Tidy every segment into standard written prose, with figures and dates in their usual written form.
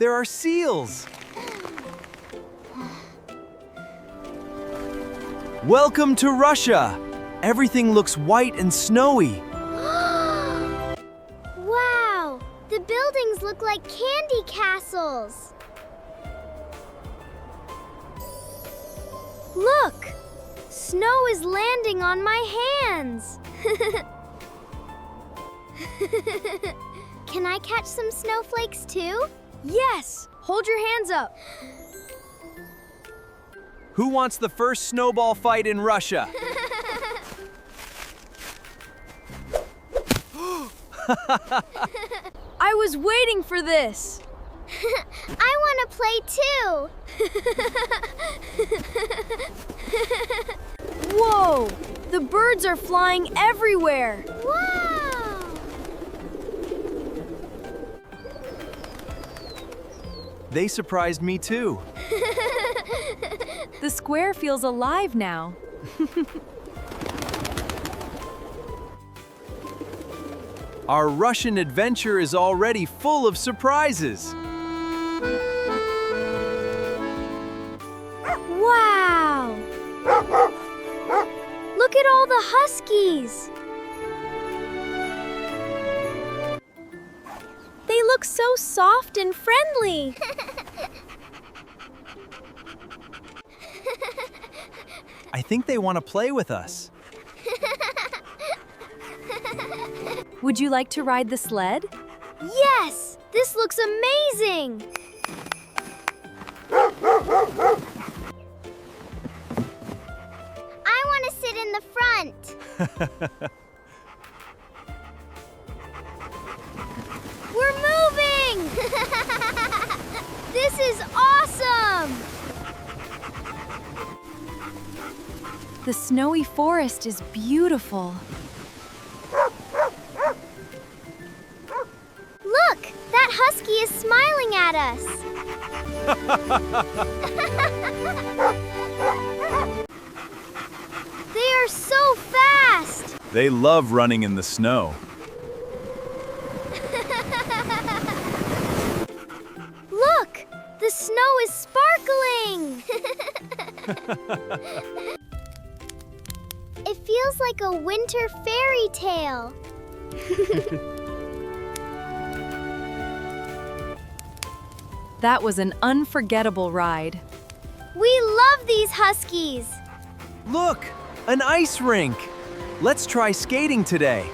there are seals! Welcome to Russia! Everything looks white and snowy. Wow! The buildings look like candy castles. Look! Snow is landing on my hands. Can I catch some snowflakes too? Yes! Hold your hands up. Who wants the first snowball fight in Russia? I was waiting for this. I want to play too. Whoa! The birds are flying everywhere. Wow! They surprised me too. The square feels alive now. Our Russian adventure is already full of surprises. Wow! Look at all the huskies. They look so soft and friendly. I think they want to play with us. Would you like to ride the sled? Yes! This looks amazing! I want to sit in the front. We're moving! This is awesome! The snowy forest is beautiful. Look! That husky is smiling at us. They are so fast! They love running in the snow. Look! The snow is sparkling! It feels like a winter fairy tale. That was an unforgettable ride. We love these huskies! Look! An ice rink! Let's try skating today.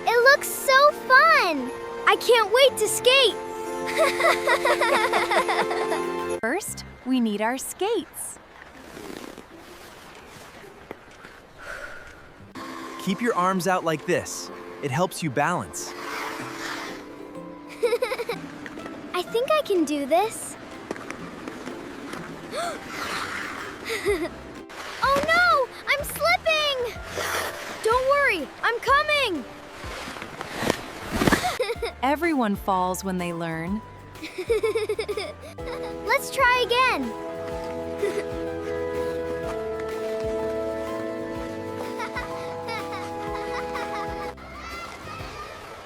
It looks so fun! I can't wait to skate! First, we need our skates. Keep your arms out like this. It helps you balance. I think I can do this. Oh no! I'm slipping! Don't worry, I'm coming! Everyone falls when they learn. Let's try again.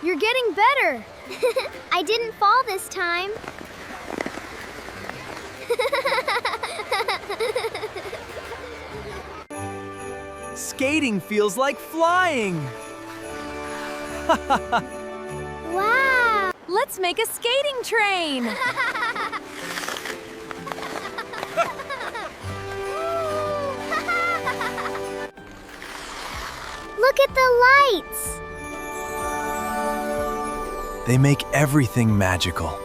You're getting better. I didn't fall this time. Skating feels like flying! Wow! Let's make a skating train. Look at the lights! They make everything magical.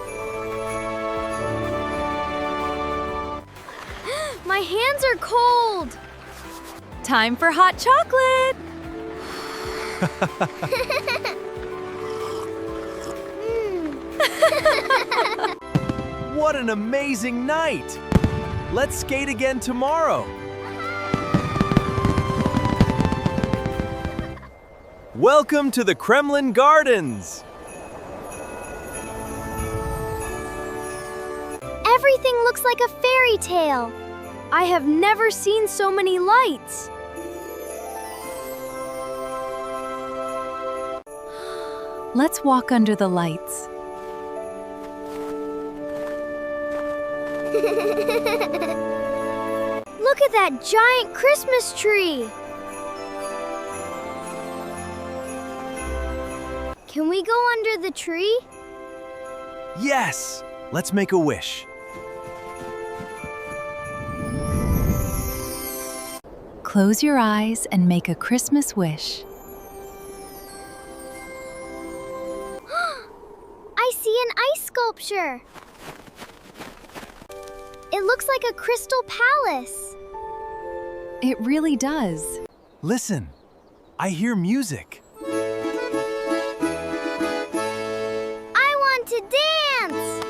My hands are cold. Time for hot chocolate. What an amazing night! Let's skate again tomorrow. Welcome to the Kremlin Gardens! Everything looks like a fairy tale. I have never seen so many lights. Let's walk under the lights. Look at that giant Christmas tree! Can we go under the tree? Yes! Let's make a wish. Close your eyes and make a Christmas wish. I see an ice sculpture. It looks like a crystal palace. It really does. Listen, I hear music. I want to dance!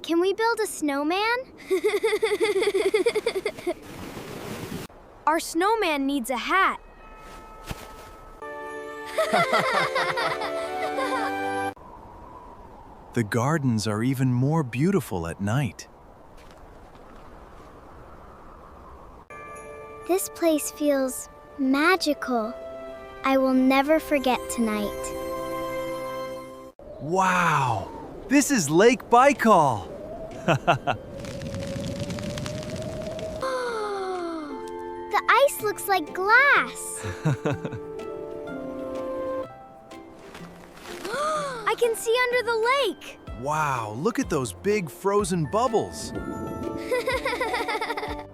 Can we build a snowman? Our snowman needs a hat. The gardens are even more beautiful at night. This place feels magical. I will never forget tonight. Wow! This is Lake Baikal! The ice looks like glass. I can see under the lake. Wow, look at those big frozen bubbles.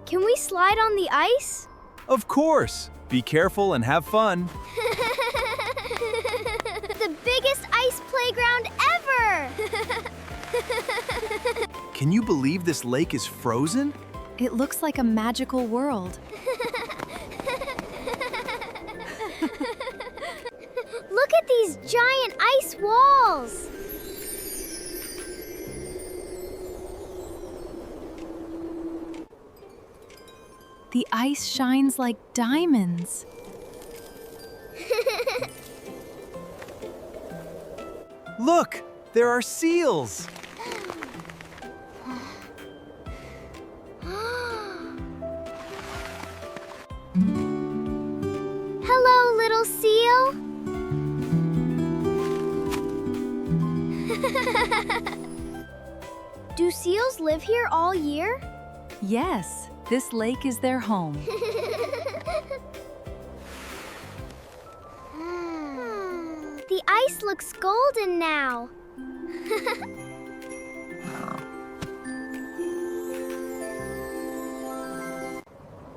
Can we slide on the ice? Of course! Be careful and have fun. The biggest ice playground ever! Can you believe this lake is frozen? It looks like a magical world. Look at these giant ice walls! The ice shines like diamonds. Look! There are seals! Hello, little seal. Do seals live here all year? Yes, this lake is their home. The ice looks golden now.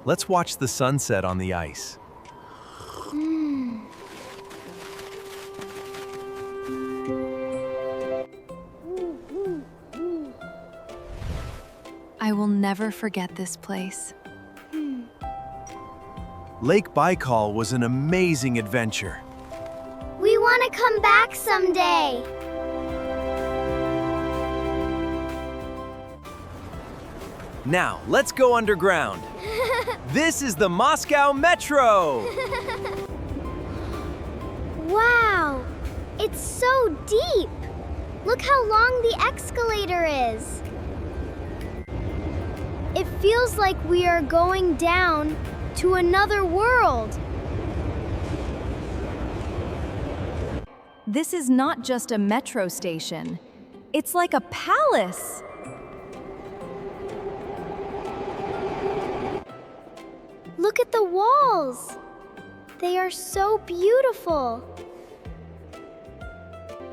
Let's watch the sunset on the ice. I will never forget this place. Lake Baikal was an amazing adventure. We want to come back someday. Now, let's go underground. This is the Moscow Metro! Wow, it's so deep. Look how long the escalator is. It feels like we are going down to another world. This is not just a metro station. It's like a palace. Look at the walls. They are so beautiful.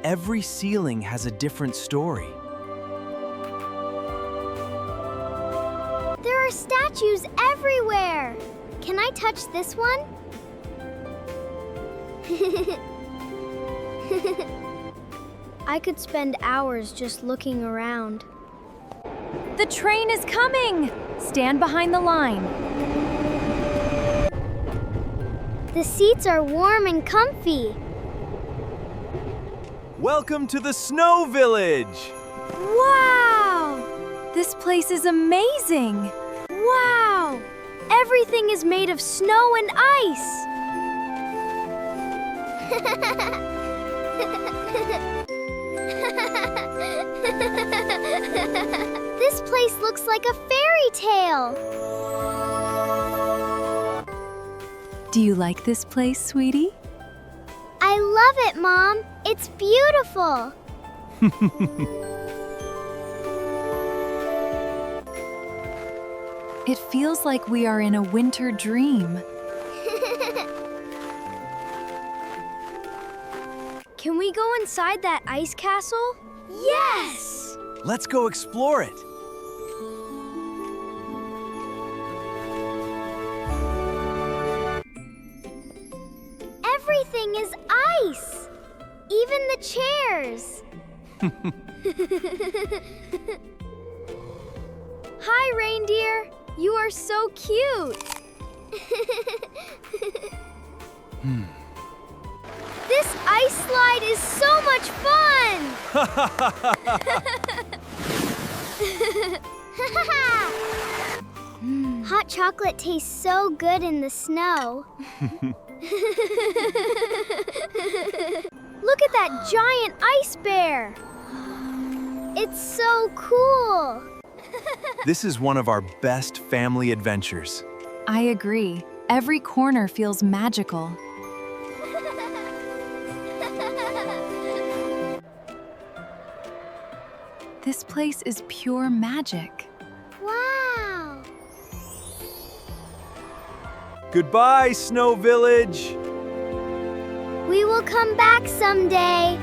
Every ceiling has a different story. There are statues everywhere. Can I touch this one? I could spend hours just looking around. The train is coming! Stand behind the line. The seats are warm and comfy. Welcome to the Snow Village! Wow! This place is amazing! Wow! Everything is made of snow and ice. This place looks like a fairy tale. Do you like this place, sweetie? I love it, Mom. It's beautiful. It feels like we are in a winter dream. Can we go inside that ice castle? Yes! Let's go explore it. Everything is ice! Even the chairs! Hi, reindeer! You are so cute! This ice slide is so much fun! Hot chocolate tastes so good in the snow. Look at that giant ice bear! It's so cool! This is one of our best family adventures. I agree. Every corner feels magical. This place is pure magic. Wow! Goodbye, Snow Village. We will come back someday.